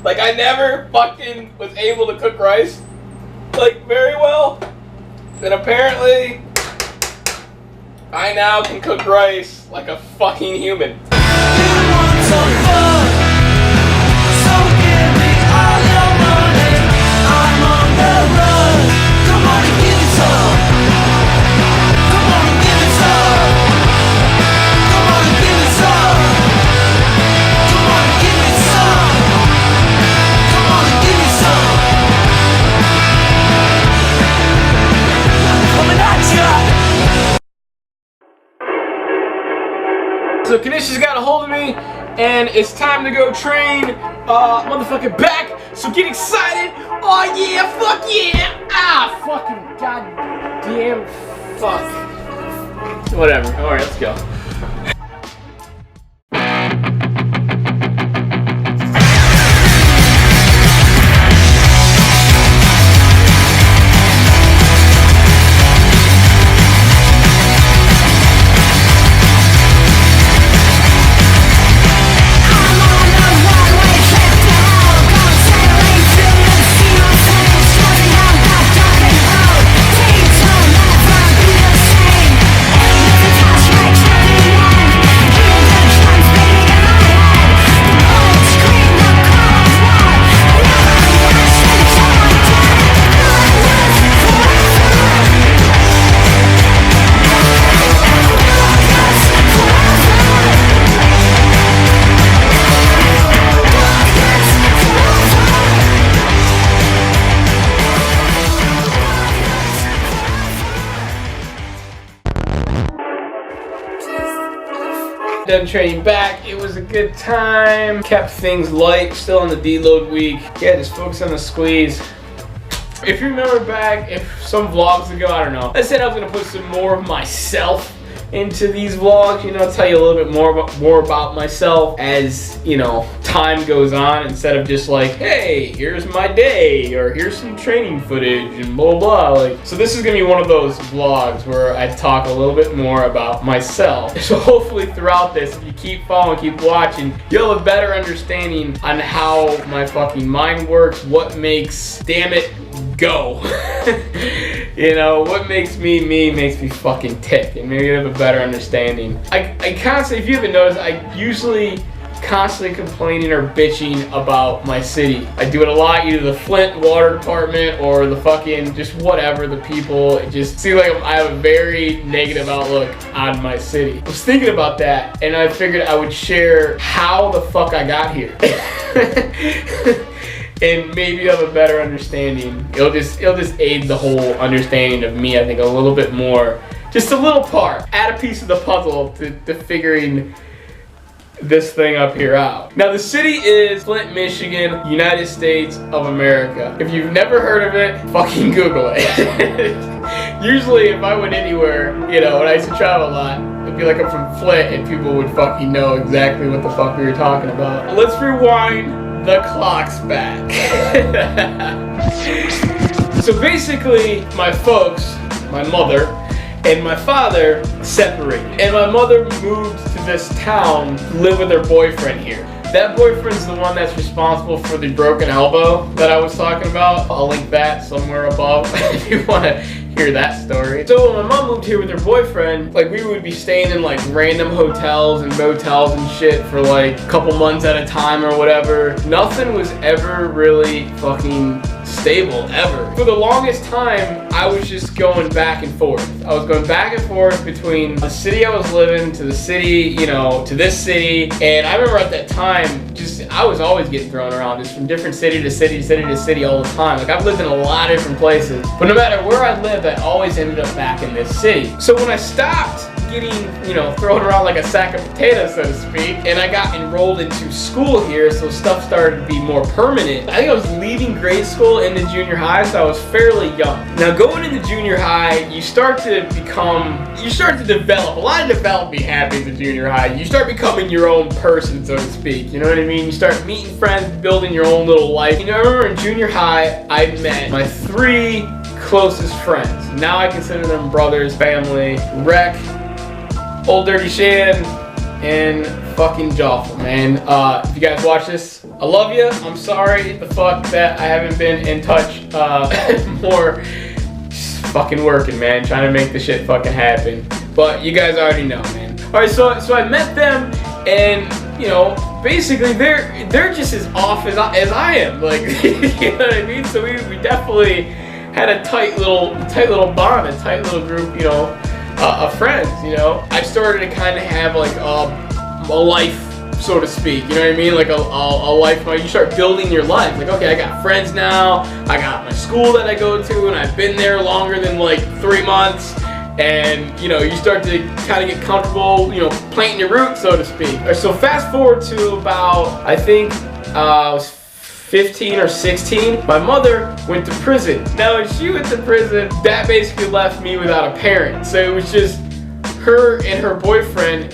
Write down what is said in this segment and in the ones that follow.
Like, I never fucking was able to cook rice, like, very well. And apparently, I now can cook rice like a fucking human. So Kanisha's got a hold of me, and it's time to go train motherfucking back, so get excited. Oh yeah, fuck yeah. Ah, fucking goddamn fuck. Whatever, alright, let's go. Done training back. It was a good time. Kept things light. Still on the deload week. Yeah, just focus on the squeeze. If you remember back, if some vlogs ago, I don't know, I said I was gonna put some more of myself into these vlogs, you know, tell you a little bit more about myself as, you know, time goes on, instead of just like, hey, here's my day, or here's some training footage, and blah, blah, like. So this is gonna be one of those vlogs where I talk a little bit more about myself. So hopefully throughout this, if you keep following, keep watching, you'll have a better understanding on how my fucking mind works, what makes, damn it, go. You know, what makes me makes me fucking tick, and maybe you have a better understanding. I constantly, if you haven't noticed, I usually constantly complaining or bitching about my city. I do it a lot, either the Flint water department or the fucking just whatever, the people. It just seems like I have a very negative outlook on my city. I was thinking about that, and I figured I would share how the fuck I got here. And maybe you have a better understanding. It'll just aid the whole understanding of me, I think, a little bit more. Just a little part. Add a piece of the puzzle to figuring this thing up here out. Now the city is Flint, Michigan, United States of America. If you've never heard of it, fucking Google it. Usually if I went anywhere, you know, when I used to travel a lot, it'd be like I'm from Flint and people would fucking know exactly what the fuck we were talking about. Let's rewind the clock's back. So basically, my folks, my mother and my father separated, and my mother moved to this town to live with her boyfriend here. That boyfriend's the one that's responsible for the broken elbow that I was talking about. I'll link that somewhere above if you want to hear that story. So when my mom moved here with her boyfriend, like, we would be staying in like random hotels and motels and shit for like a couple months at a time or whatever. Nothing was ever really fucking stable, ever. For the longest time, I was just going back and forth. I was going back and forth between the city I was living to the city, you know, to this city. And I remember at that time, just, I was always getting thrown around, just from different city to city, city to city all the time. Like, I've lived in a lot of different places, but no matter where I lived, I always ended up back in this city. So when I stopped getting, you know, thrown around like a sack of potatoes, so to speak, and I got enrolled into school here, so stuff started to be more permanent. I think I was leaving grade school into junior high, so I was fairly young. Now going into junior high, you start to develop, a lot of development happens in junior high. You start becoming your own person, so to speak, you know what I mean? You start meeting friends, building your own little life. You know, I remember in junior high, I met my 3 closest friends. Now I consider them brothers, family. Rec, Old Dirty Shan, and fucking Joffle, man. If you guys watch this, I love you. I'm sorry the fuck that I haven't been in touch more. Just fucking working, man. Trying to make the shit fucking happen. But you guys already know, man. Alright, so I met them, and you know, basically they're just as off as I am. Like, you know what I mean? So we definitely had a tight little bond, a tight little group, you know, of friends. You know, I started to kind of have like a life, so to speak, you know what I mean? Like a life, you start building your life. Like, okay, I got friends now, I got my school that I go to, and I've been there longer than like 3 months, and you know, you start to kind of get comfortable, you know, planting your roots, so to speak. So fast forward to about, I think I was 15 or 16, my mother went to prison. Now when she went to prison, that basically left me without a parent. So it was just her and her boyfriend,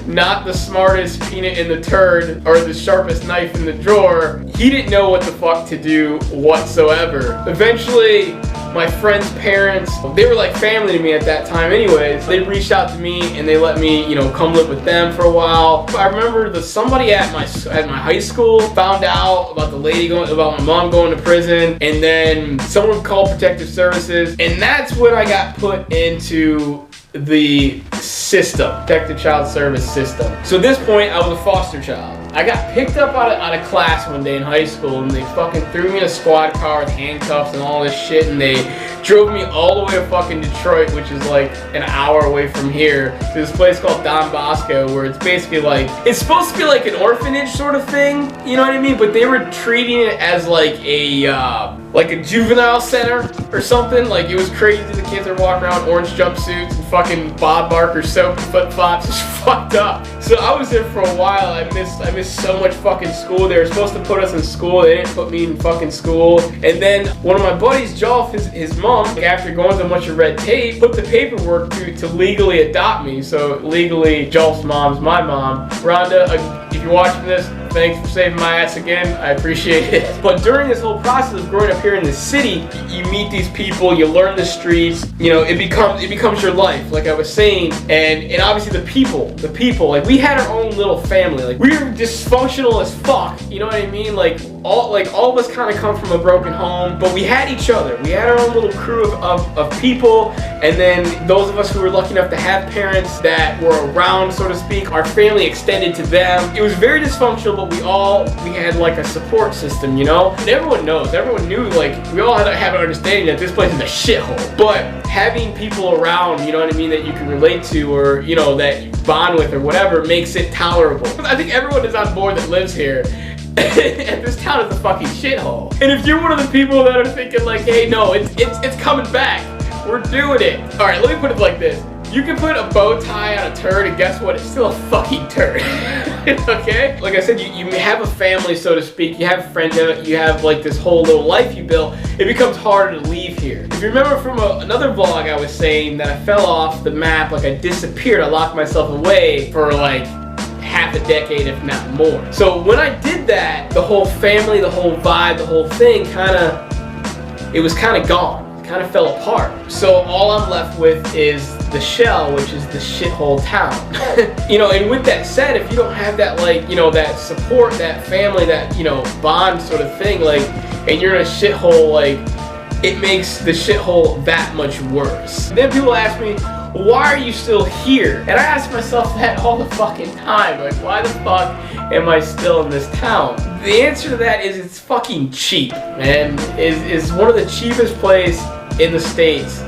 not the smartest peanut in the turd or the sharpest knife in the drawer. He didn't know what the fuck to do whatsoever. Eventually, my friend's parents, they were like family to me at that time anyways. They reached out to me and they let me, you know, come live with them for a while. I remember somebody at my high school found out about about my mom going to prison, and then someone called Protective Services, and that's when I got put into the system, Protected Child Service system. So at this point, I was a foster child. I got picked up out of class one day in high school, and they fucking threw me in a squad car with handcuffs and all this shit, and they drove me all the way to fucking Detroit, which is like an hour away from here, to this place called Don Bosco, where it's basically like, it's supposed to be like an orphanage sort of thing, you know what I mean? But they were treating it as like a juvenile center or something. Like, it was crazy. The kids are walking around in orange jumpsuits and fucking Bob Barker soap and flip-flops. It's fucked up. So I was there for a while. I missed so much fucking school. They were supposed to put us in school. They didn't put me in fucking school. And then one of my buddies, Jolf, his mom, after going through a bunch of red tape, put the paperwork to legally adopt me. So legally, Jolf's mom's my mom. Rhonda, if you're watching this, thanks for saving my ass again. I appreciate it. But during this whole process of growing up here in the city, you meet these people, you learn the streets, you know, it becomes your life, like I was saying. And obviously the people, like, we had our own little family. Like, we were dysfunctional as fuck, you know what I mean? Like all of us kind of come from a broken home, but we had each other. We had our own little crew of people, and then those of us who were lucky enough to have parents that were around, so to speak, our family extended to them. It was very dysfunctional, but we had like a support system, you know? And everyone knew, like, we all had to have an understanding that this place is a shithole. But having people around, you know what I mean, that you can relate to, or, you know, that you bond with or whatever, makes it tolerable. I think everyone is on board that lives here. And this town is a fucking shithole. And if you're one of the people that are thinking like, hey, no, it's coming back, we're doing it. All right, let me put it like this. You can put a bow tie on a turd, and guess what? It's still a fucking turd. Okay? Like I said, you have a family, so to speak. You have friends. You have like this whole little life you built. It becomes harder to leave here. If you remember from another vlog, I was saying that I fell off the map. Like, I disappeared. I locked myself away for like half a decade, if not more. So when I did that, the whole family, the whole vibe, the whole thing it was kind of gone. Kind of fell apart. So all I'm left with is the shell, which is the shithole town. You know, and with that said, if you don't have that, like, you know, that support, that family, that, you know, bond sort of thing, like, and you're in a shithole, like, it makes the shithole that much worse. Then people ask me, why are you still here? And I ask myself that all the fucking time. Like, why the fuck am I still in this town? The answer to that is it's fucking cheap, man. It's one of the cheapest places in the States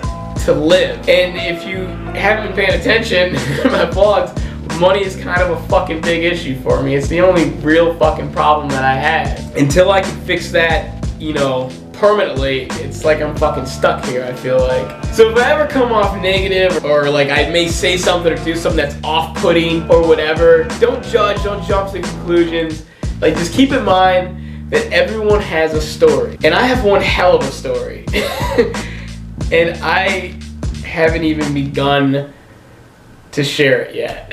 to live. And if you haven't been paying attention to my vlogs, money is kind of a fucking big issue for me. It's the only real fucking problem that I had. Until I can fix that, you know, permanently, it's like I'm fucking stuck here, I feel like. So if I ever come off negative, or like I may say something or do something that's off-putting or whatever, don't judge, don't jump to conclusions. Like, just keep in mind that everyone has a story. And I have one hell of a story. And I haven't even begun to share it yet.